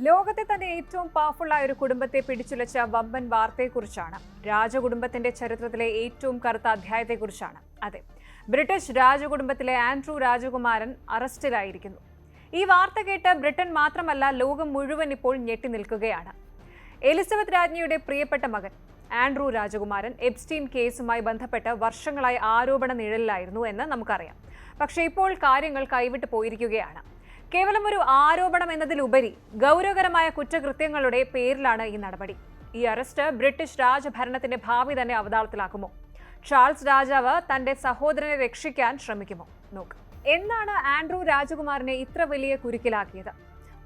ലോകത്തെ തന്നെ ഏറ്റവും പവർഫുള്ളായ ഒരു കുടുംബത്തെ പിടിച്ചുലച്ച വമ്പൻ വാർത്തയെക്കുറിച്ചാണ്. രാജകുടുംബത്തിന്റെ ചരിത്രത്തിലെ ഏറ്റവും കറുത്ത അധ്യായത്തെക്കുറിച്ചാണ്. അതെ, ബ്രിട്ടീഷ് രാജകുടുംബത്തിലെ ആൻഡ്രൂ രാജകുമാരൻ അറസ്റ്റിലായിരിക്കുന്നു. ഈ വാർത്ത കേട്ട് ബ്രിട്ടൻ മാത്രമല്ല, ലോകം മുഴുവൻ ഇപ്പോൾ ഞെട്ടി നിൽക്കുകയാണ്. എലിസബത്ത് രാജ്ഞിയുടെ പ്രിയപ്പെട്ട മകൻ ആൻഡ്രൂ രാജകുമാരൻ എപ്സ്റ്റീൻ കേസുമായി ബന്ധപ്പെട്ട് വർഷങ്ങളായി ആരോപണ നിഴലിലായിരുന്നു എന്ന് നമുക്കറിയാം. പക്ഷേ ഇപ്പോൾ കാര്യങ്ങൾ കൈവിട്ടു പോയിരിക്കുകയാണ്. കേവലം ഒരു ആരോപണം എന്നതിലുപരി ഗൗരവകരമായ കുറ്റകൃത്യങ്ങളുടെ പേരിലാണ് ഈ നടപടി. ഈ അറസ്റ്റ് ബ്രിട്ടീഷ് രാജഭരണത്തിന്റെ ഭാവി തന്നെ അവതാളത്തിലാക്കുമോ? ചാൾസ് രാജാവ് തന്റെ സഹോദരനെ രക്ഷിക്കാൻ ശ്രമിക്കുമോ? നോക്കാം. എന്താണ് ആൻഡ്രൂ രാജകുമാരനെ ഇത്ര വലിയ കുരുക്കിലാക്കിയത്?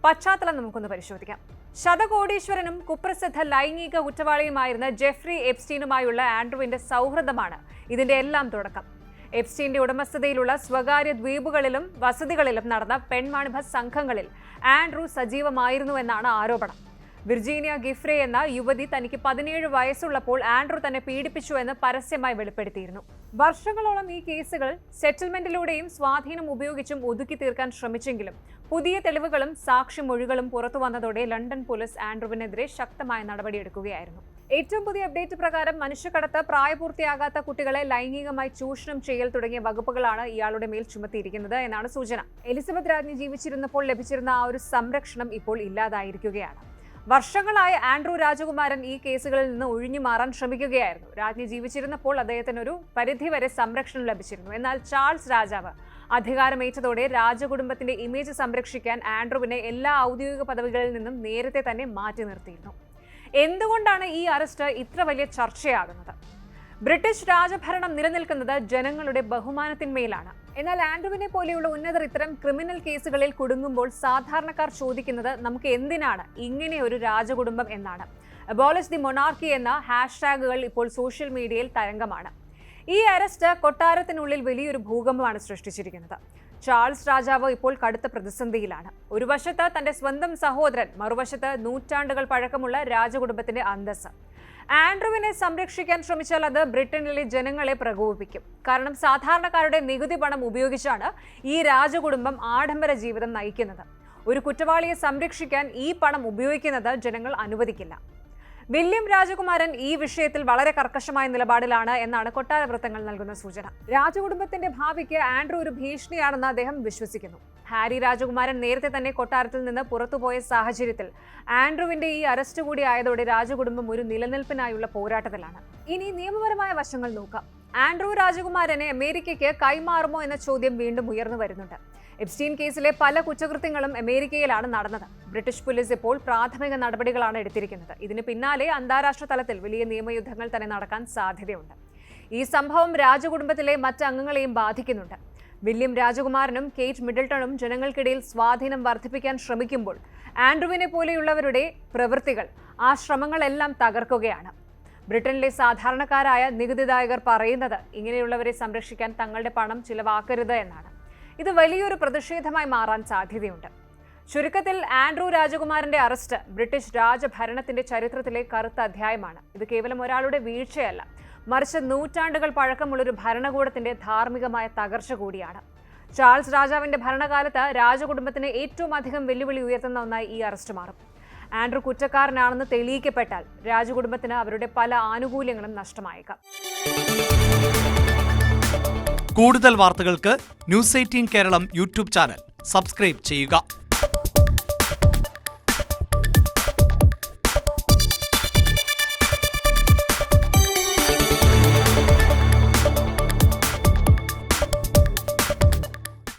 പശ്ചാത്തലം നമുക്കൊന്ന് പരിശോധിക്കാം. ശതകോടീശ്വരനും കുപ്രസിദ്ധ ലൈംഗിക കുറ്റവാളിയുമായിരുന്ന ജെഫ്രി എപ്സ്റ്റീനുമായുള്ള ആൻഡ്രൂവിന്റെ സൗഹൃദമാണ് ഇതിന്റെ എല്ലാം തുടക്കം. എപ്സ്റ്റീന്റെ ഉടമസ്ഥതയിലുള്ള സ്വകാര്യ ദ്വീപുകളിലും വസതികളിലും നടന്ന പെൺവാണിഭ സംഘങ്ങളിൽ ആൻഡ്രൂ സജീവമായിരുന്നുവെന്നാണ് ആരോപണം. വിർജീനിയ ഗിഫ്രെ എന്ന യുവതി തനിക്ക് 17 വയസ്സുള്ളപ്പോൾ ആൻഡ്രൂ തന്നെ പീഡിപ്പിച്ചുവെന്ന് പരസ്യമായി വെളിപ്പെടുത്തിയിരുന്നു. വർഷങ്ങളോളം ഈ കേസുകൾ സെറ്റിൽമെന്റിലൂടെയും സ്വാധീനം ഉപയോഗിച്ചും ഒതുക്കി തീർക്കാൻ ശ്രമിച്ചെങ്കിലും പുതിയ തെളിവുകളും സാക്ഷിമൊഴികളും പുറത്തു വന്നതോടെ ലണ്ടൻ പോലീസ് ആൻഡ്രൂവിനെതിരെ ശക്തമായ നടപടിയെടുക്കുകയായിരുന്നു. ഏറ്റവും പുതിയ അപ്ഡേറ്റ് പ്രകാരം മനുഷ്യക്കടത്ത്, പ്രായപൂർത്തിയാകാത്ത കുട്ടികളെ ലൈംഗികമായി ചൂഷണം ചെയ്യൽ തുടങ്ങിയ വകുപ്പുകളാണ് ഇയാളുടെ മേൽ ചുമത്തിയിരിക്കുന്നത് എന്നാണ് സൂചന. എലിസബത്ത് രാജ്ഞി ജീവിച്ചിരുന്നപ്പോൾ ലഭിച്ചിരുന്ന ആ ഒരു സംരക്ഷണം ഇപ്പോൾ ഇല്ലാതായിരിക്കുകയാണ്. വർഷങ്ങളായി ആൻഡ്രൂ രാജകുമാരൻ ഈ കേസുകളിൽ നിന്ന് ഒഴിഞ്ഞു മാറാൻ ശ്രമിക്കുകയായിരുന്നു. രാജ്ഞി ജീവിച്ചിരുന്നപ്പോൾ അദ്ദേഹത്തിന് ഒരു പരിധിവരെ സംരക്ഷണം ലഭിച്ചിരുന്നു. എന്നാൽ ചാൾസ് രാജാവ് അധികാരമേറ്റതോടെ രാജകുടുംബത്തിന്റെ ഇമേജ് സംരക്ഷിക്കാൻ ആൻഡ്രൂവിനെ എല്ലാ ഔദ്യോഗിക പദവികളിൽ നിന്നും നേരത്തെ തന്നെ മാറ്റി നിർത്തിയിരുന്നു. എന്തുകൊണ്ടാണ് ഈ അറസ്റ്റ് ഇത്ര വലിയ ചർച്ചയാകുന്നത്? ബ്രിട്ടീഷ് രാജഭരണം നിലനിൽക്കുന്നത് ജനങ്ങളുടെ ബഹുമാനത്തിന്മേലാണ്. എന്നാൽ ആൻഡ്രൂവിനെ പോലെയുള്ള ഉന്നതർ ഇത്തരം ക്രിമിനൽ കേസുകളിൽ കുടുങ്ങുമ്പോൾ സാധാരണക്കാർ ചോദിക്കുന്നത് നമുക്ക് എന്തിനാണ് ഇങ്ങനെ ഒരു രാജകുടുംബം എന്നാണ്. അബോളിഷ് ദി മൊണാർക്കി എന്ന ഹാഷ്ടാഗുകൾ ഇപ്പോൾ സോഷ്യൽ മീഡിയയിൽ തരംഗമാണ്. ഈ അറസ്റ്റ് കൊട്ടാരത്തിനുള്ളിൽ വലിയൊരു ഭൂകമ്പമാണ് സൃഷ്ടിച്ചിരിക്കുന്നത്. ചാൾസ് രാജാവ് ഇപ്പോൾ കടുത്ത പ്രതിസന്ധിയിലാണ്. ഒരു വശത്ത് തന്റെ സ്വന്തം സഹോദരൻ, മറുവശത്ത് നൂറ്റാണ്ടുകൾ പഴക്കമുള്ള രാജകുടുംബത്തിന്റെ അന്തസ്സ്. ആൻഡ്രൂവിനെ സംരക്ഷിക്കാൻ ശ്രമിച്ചാൽ അത് ബ്രിട്ടനിലെ ജനങ്ങളെ പ്രകോപിപ്പിക്കും. കാരണം സാധാരണക്കാരുടെ നികുതി പണം ഉപയോഗിച്ചാണ് ഈ രാജകുടുംബം ആഡംബര ജീവിതം നയിക്കുന്നത്. ഒരു കുറ്റവാളിയെ സംരക്ഷിക്കാൻ ഈ പണം ഉപയോഗിക്കുന്നത് ജനങ്ങൾ അനുവദിക്കില്ല. വില്യം രാജകുമാരൻ ഈ വിഷയത്തിൽ വളരെ കർക്കശമായ നിലപാടിലാണ് എന്നാണ് കൊട്ടാര വൃത്തങ്ങൾ നൽകുന്ന സൂചന. രാജകുടുംബത്തിന്റെ ഭാവിക്ക് ആൻഡ്രൂ ഒരു ഭീഷണിയാണെന്ന് അദ്ദേഹം വിശ്വസിക്കുന്നു. ഹാരി രാജകുമാരൻ നേരത്തെ തന്നെ കൊട്ടാരത്തിൽ നിന്ന് പുറത്തുപോയ സാഹചര്യത്തിൽ ആൻഡ്രൂവിന്റെ ഈ അറസ്റ്റ് കൂടി ആയതോടെ രാജകുടുംബം ഒരു നിലനിൽപ്പിനായുള്ള പോരാട്ടത്തിലാണ്. ഇനി നിയമപരമായ വശങ്ങൾ നോക്കാം. ആൻഡ്രൂ രാജകുമാരനെ അമേരിക്കയ്ക്ക് കൈമാറുമോ എന്ന ചോദ്യം വീണ്ടും ഉയർന്നു വരുന്നുണ്ട്. എപ്സ്റ്റീൻ കേസിലെ പല കുറ്റകൃത്യങ്ങളും അമേരിക്കയിലാണ് നടന്നത്. ബ്രിട്ടീഷ് പോലീസ് ഇപ്പോൾ പ്രാഥമിക നടപടികളാണ് എടുത്തിരിക്കുന്നത്. ഇതിന് പിന്നാലെ അന്താരാഷ്ട്ര തലത്തിൽ വലിയ നിയമയുദ്ധങ്ങൾ തന്നെ നടക്കാൻ സാധ്യതയുണ്ട്. ഈ സംഭവം രാജകുടുംബത്തിലെ മറ്റ് അംഗങ്ങളെയും ബാധിക്കുന്നുണ്ട്. വില്യം രാജകുമാരനും കേറ്റ് മിഡിൽട്ടണും ജനങ്ങൾക്കിടയിൽ സ്വാധീനം വർദ്ധിപ്പിക്കാൻ ശ്രമിക്കുമ്പോൾ ആൻഡ്രൂവിനെ പോലെയുള്ളവരുടെ പ്രവൃത്തികൾ ആ ശ്രമങ്ങളെല്ലാം തകർക്കുകയാണ്. ബ്രിട്ടനിലെ സാധാരണക്കാരായ നികുതിദായകർ പറയുന്നത് ഇങ്ങനെയുള്ളവരെ സംരക്ഷിക്കാൻ തങ്ങളുടെ പണം ചിലവാക്കരുത് എന്നാണ്. ഇത് വലിയൊരു പ്രതിഷേധമായി മാറാൻ സാധ്യതയുണ്ട്. ചുരുക്കത്തിൽ ആൻഡ്രൂ രാജകുമാരന്റെ അറസ്റ്റ് ബ്രിട്ടീഷ് രാജഭരണത്തിന്റെ ചരിത്രത്തിലെ കറുത്ത അധ്യായമാണ്. ഇത് കേവലം ഒരാളുടെ വീഴ്ചയല്ല, മറിച്ച് നൂറ്റാണ്ടുകൾ പഴക്കമുള്ളൊരു ഭരണകൂടത്തിന്റെ ധാർമ്മികമായ തകർച്ച കൂടിയാണ്. ചാൾസ് രാജാവിന്റെ ഭരണകാലത്ത് രാജകുടുംബത്തിന് ഏറ്റവും അധികം വെല്ലുവിളി ഉയർത്തുന്ന ഒന്നായി ഈ അറസ്റ്റ് മാറും. ആൻഡ്രൂ കുറ്റക്കാരനാണെന്ന് തെളിയിക്കപ്പെട്ടാൽ രാജകുടുംബത്തിന് അവരുടെ പല ആനുകൂല്യങ്ങളും നഷ്ടമായേക്കാം. കൂടുതൽ വാർത്തകൾക്ക് News 18 Keralam YouTube channel subscribe ചെയ്യുക.